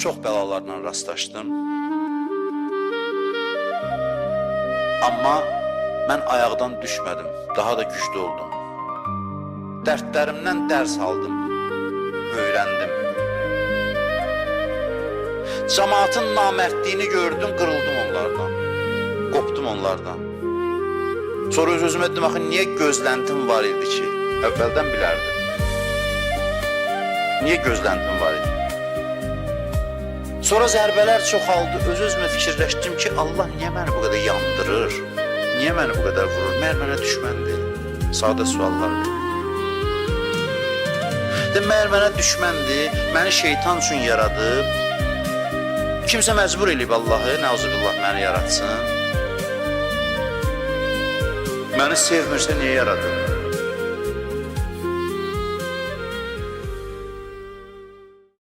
Çox bəlalarla rastlaşdım. Amma mən ayaqdan düşmədim, daha da güclü oldum. Dərdlərimdən dərs aldım, öyrəndim. Cəmaatın namərdliyini gördüm, qırıldım onlardan, qopdum onlardan. Sonra öz-özümə dedim, axı niyə gözləntim var idi ki? Əvvəldən bilərdim. Niyə gözləntim var idi? Sonra zərbələr çoxaldı, öz-özümə fikirləşdim ki, Allah niyə məni bu qədər yandırır? Niyə məni bu qədər vurur? Məyər mənə düşməndir? Sadə suallar verir. Məyər mənə düşməndir, məni şeytan üçün yaradıb. Kimsə məcbur eləyib Allahı, nəuzubillah, məni yaratsın. Məni sevmirsə niyə yaradıb?